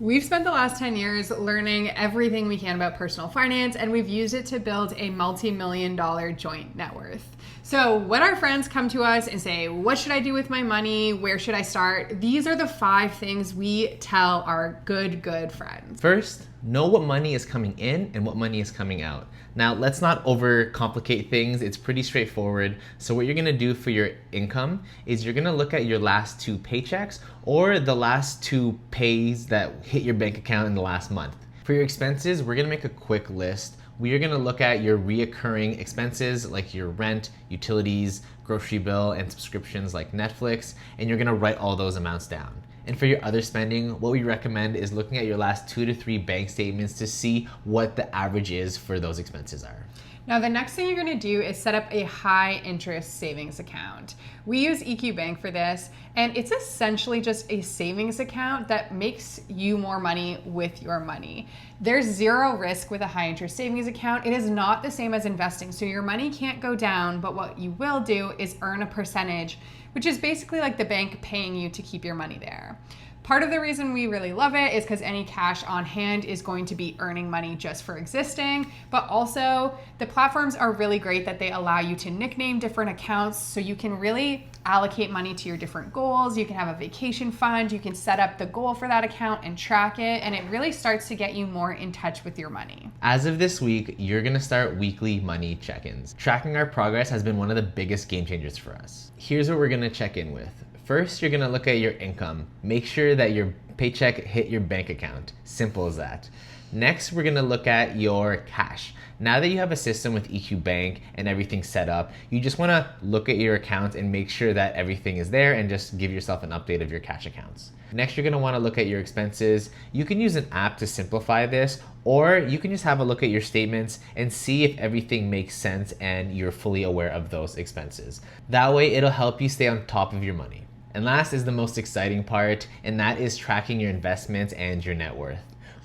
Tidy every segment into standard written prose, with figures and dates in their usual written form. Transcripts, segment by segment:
We've spent the last 10 years learning everything we can about personal finance, and we've used it to build a multi-million-dollar joint net worth. So when our friends come to us and say, what should I do with my money? Where should I start? These are the 5 things we tell our good friends. First, know what money is coming in and what money is coming out. Now, let's not overcomplicate things. It's pretty straightforward. So what you're gonna do for your income is you're gonna look at your last 2 paychecks or the last 2 pays that hit your bank account in the last month. For your expenses, we're gonna make a quick list. We are gonna look at your reoccurring expenses like your rent, utilities, grocery bill, and subscriptions like Netflix, and you're gonna write all those amounts down. And for your other spending, what we recommend is looking at your last 2 to 3 bank statements to see what the average is for those expenses are. Now, the next thing you're gonna do is set up a high interest savings account. We use EQ Bank for this, and it's essentially just a savings account that makes you more money with your money. There's 0 risk with a high interest savings account. It is not the same as investing, so your money can't go down, but what you will do is earn a percentage, which is basically like the bank paying you to keep your money there. Part of the reason we really love it is because any cash on hand is going to be earning money just for existing, but also the platforms are really great that they allow you to nickname different accounts so you can really allocate money to your different goals. You can have a vacation fund, you can set up the goal for that account and track it, and it really starts to get you more in touch with your money. As of this week, you're gonna start weekly money check-ins. Tracking our progress has been one of the biggest game changers for us. Here's what we're gonna check in with. First, you're gonna look at your income. Make sure that your paycheck hit your bank account. Simple as that. Next, we're gonna look at your cash. Now that you have a system with EQ Bank and everything set up, you just wanna look at your account and make sure that everything is there and just give yourself an update of your cash accounts. Next, you're gonna wanna look at your expenses. You can use an app to simplify this, or you can just have a look at your statements and see if everything makes sense and you're fully aware of those expenses. That way, it'll help you stay on top of your money. And last is the most exciting part, and that is tracking your investments and your net worth.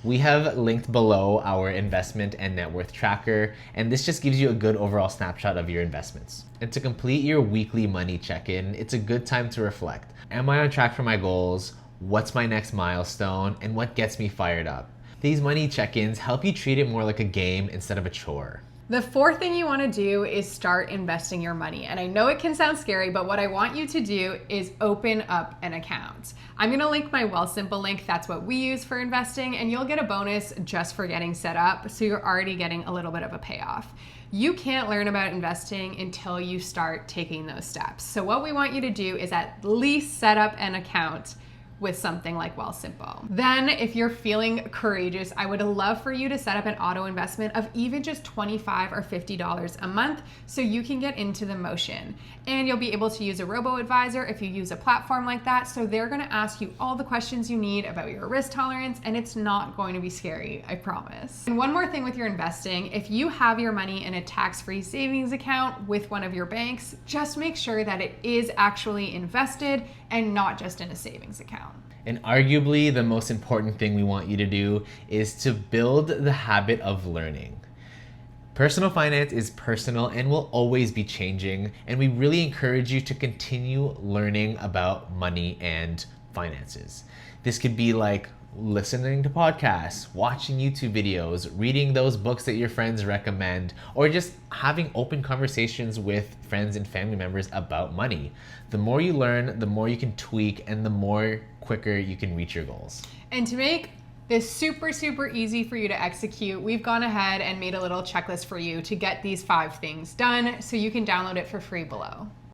We have linked below our investment and net worth tracker, and this just gives you a good overall snapshot of your investments. And to complete your weekly money check-in, it's a good time to reflect. Am I on track for my goals? What's my next milestone? And what gets me fired up? These money check-ins help you treat it more like a game instead of a chore. The 4th thing you want to do is start investing your money. And I know it can sound scary, but what I want you to do is open up an account. I'm going to link my Wealthsimple link. That's what we use for investing, and you'll get a bonus just for getting set up. So you're already getting a little bit of a payoff. You can't learn about investing until you start taking those steps. So what we want you to do is at least set up an account with something like Wealthsimple. Then if you're feeling courageous, I would love for you to set up an auto investment of even just $25 or $50 a month so you can get into the motion. And you'll be able to use a robo-advisor if you use a platform like that. So they're gonna ask you all the questions you need about your risk tolerance, and it's not going to be scary, I promise. And one more thing with your investing, if you have your money in a tax-free savings account with one of your banks, just make sure that it is actually invested and not just in a savings account. And arguably the most important thing we want you to do is to build the habit of learning. Personal finance is personal and will always be changing, and we really encourage you to continue learning about money and finances. This could be like listening to podcasts, watching YouTube videos, reading those books that your friends recommend, or just having open conversations with friends and family members about money. The more you learn, the more you can tweak, and the more quicker you can reach your goals. And to make this super easy for you to execute, we've gone ahead and made a little checklist for you to get these 5 things done, so you can download it for free below.